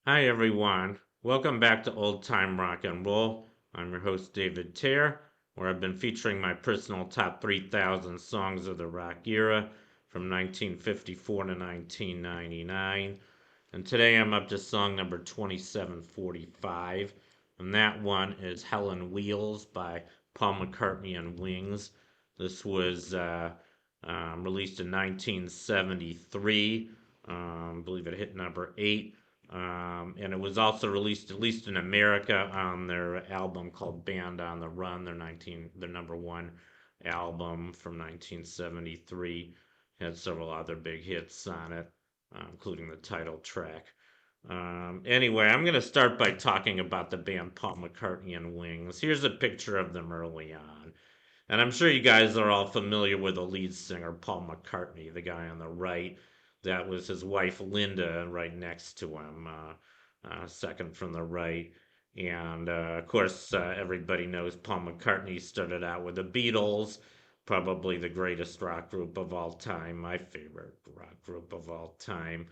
Hi everyone. Welcome back to Old Time Rock and Roll. I'm your host David Tear, where I've been featuring my personal top 3,000 songs of the rock era from 1954 to 1999. And today I'm up to song number 2745, and that one is Helen Wheels by Paul McCartney and Wings. This was released in 1973. I believe it hit number 8. And it was also released, at least in America, on their album called Band on the Run, their number one album from 1973. Had several other big hits on it, including the title track. Anyway, I'm going to start by talking about the band Paul McCartney and Wings. Here's a picture of them early on. And I'm sure you guys are all familiar with the lead singer, Paul McCartney, the guy on the right. That was his wife, Linda, right next to him, second from the right. And of course, everybody knows Paul McCartney started out with the Beatles, probably the greatest rock group of all time, my favorite rock group of all time.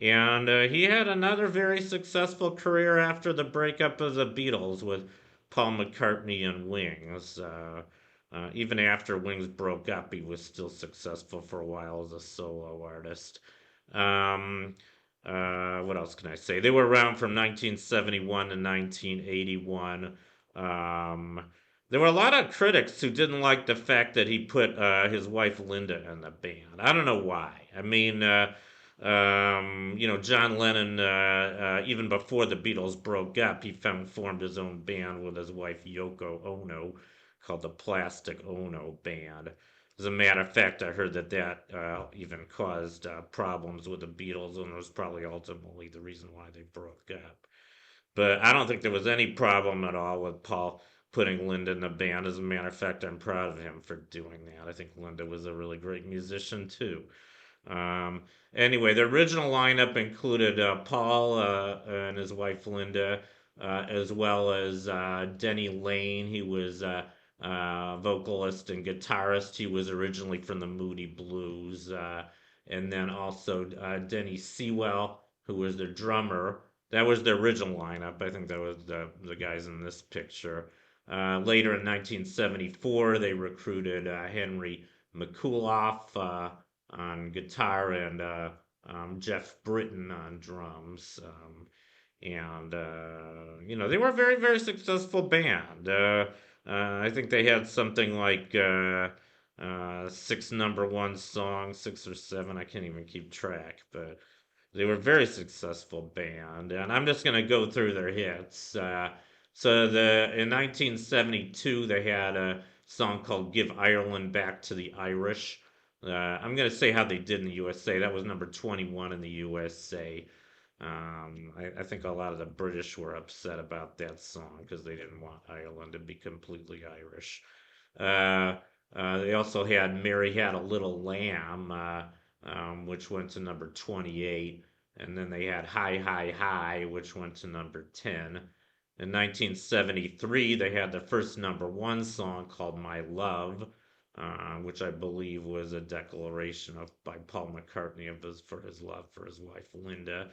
And he had another very successful career after the breakup of the Beatles with Paul McCartney and Wings. Even after Wings broke up, he was still successful for a while as a solo artist. Um, what else can I say? They were around from 1971 to 1981. Um, there were a lot of critics who didn't like the fact that he put his wife Linda in the band. I don't know why. I mean, John Lennon, even before the Beatles broke up, he formed his own band with his wife Yoko Ono called the Plastic Ono Band. As a matter of fact, I heard that even caused problems with the Beatles, and was probably ultimately the reason why they broke up. But I don't think there was any problem at all with Paul putting Linda in the band. As a matter of fact, I'm proud of him for doing that. I think Linda was a really great musician too. Um, anyway, the original lineup included Paul and his wife Linda, as well as Denny Lane. He was vocalist and guitarist. He was originally from the Moody Blues. And then also Denny Sewell, who was the drummer. That was the original lineup. I think that was the guys in this picture. Later in 1974, they recruited Henry McCullough on guitar and Jeff Britton on drums. They were a very, very successful band. I think they had something like six number one songs, six or seven. I can't even keep track, but they were a very successful band. And I'm just going to go through their hits. In 1972, they had a song called "Give Ireland Back to the Irish." I'm going to say how they did in the USA. That was number 21 in the USA. I think a lot of the British were upset about that song because they didn't want Ireland to be completely Irish. Uh, they also had Mary Had a Little Lamb, which went to number 28. And then they had Hi, Hi, Hi, which went to number 10. In 1973, they had their first number one song called My Love, which I believe was a declaration by Paul McCartney for his love for his wife Linda.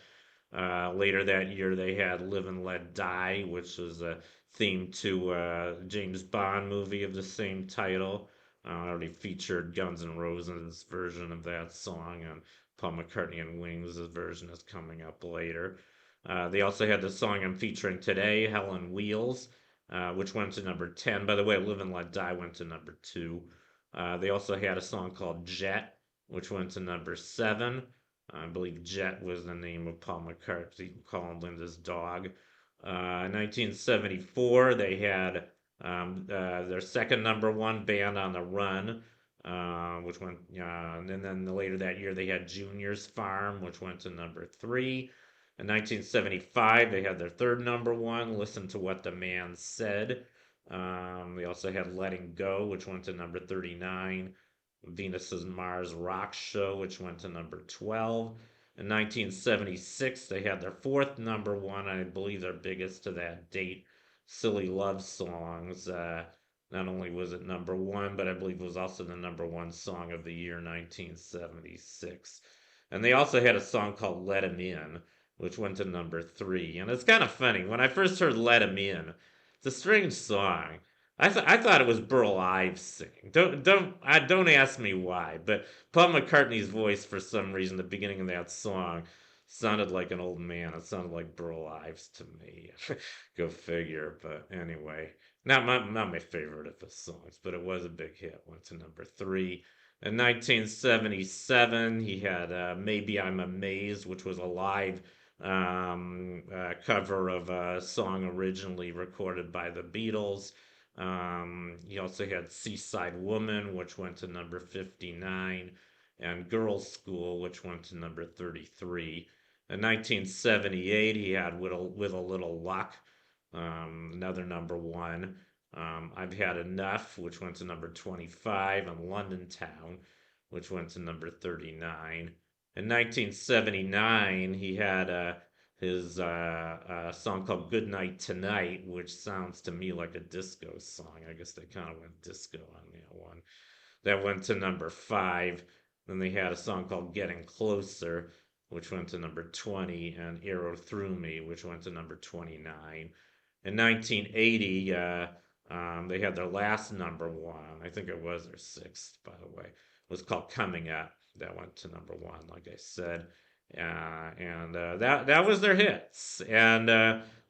Later that year, they had Live and Let Die, which was a theme to a James Bond movie of the same title. Already featured Guns N' Roses' version of that song, and Paul McCartney and Wings' version is coming up later. They also had the song I'm featuring today, Helen Wheels, which went to number 10. By the way, Live and Let Die went to number 2. They also had a song called Jet, which went to number 7. I believe Jet was the name of Paul McCartney, calling Linda's dog. In 1974, they had their second number one, Band on the Run, which went, and then later that year they had Junior's Farm, which went to number 3. In 1975, they had their third number one, Listen to What the Man Said. They also had Letting Go, which went to number 39. Venus's Mars Rock Show, which went to number 12. In 1976, they had their fourth number one, I believe their biggest to that date, Silly Love Songs. Not only was it number one, but I believe it was also the number one song of the year 1976. And they also had a song called Let Him In, which went to number 3. And it's kind of funny. When I first heard Let 'Em In, it's a strange song. I thought it was Burl Ives singing. Don't ask me why, but Paul McCartney's voice for some reason the beginning of that song sounded like an old man. It sounded like Burl Ives to me. Go figure. But anyway, not my favorite of his songs, but it was a big hit. Went to number 3. In 1977, he had "Maybe I'm Amazed," which was a live cover of a song originally recorded by the Beatles. He also had "Seaside Woman," which went to number 59, and "Girls' School," which went to number 33. In 1978, he had "With a Little Luck," another number 1. "I've Had Enough," which went to number 25, and "London Town," which went to number 39. In 1979, he had his song called "Good Night Tonight," which sounds to me like a disco song. I guess they kind of went disco on that one. That went to number 5. Then they had a song called "Getting Closer," which went to number 20, and "Arrow Through Me," which went to number 29. In 1980, they had their last number 1. I think it was their 6th, by the way. It was called "Coming Up." That went to number 1, like I said. And that was their hits. And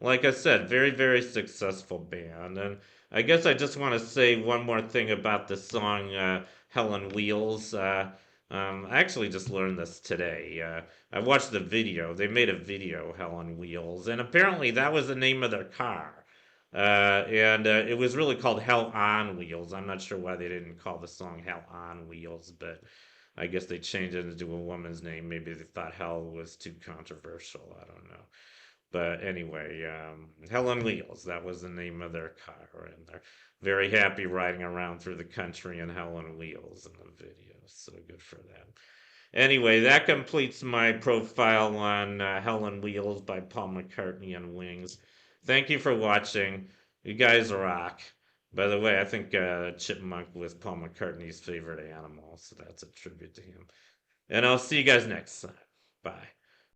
like I said, very, very successful band. And I guess I just want to say one more thing about the song Helen Wheels. I actually just learned this today. I watched the video. They made a video, Helen Wheels, and apparently that was the name of their car. And it was really called Hell on Wheels. I'm not sure why they didn't call the song Hell on Wheels, but I guess they changed it into a woman's name. Maybe they thought Hell was too controversial. I don't know. But anyway, Helen Wheels, that was the name of their car. And they're very happy riding around through the country in Helen Wheels in the video. So good for them. Anyway, that completes my profile on Helen Wheels by Paul McCartney and Wings. Thank you for watching. You guys rock. By the way, I think Chipmunk was Paul McCartney's favorite animal, so that's a tribute to him. And I'll see you guys next time. Bye.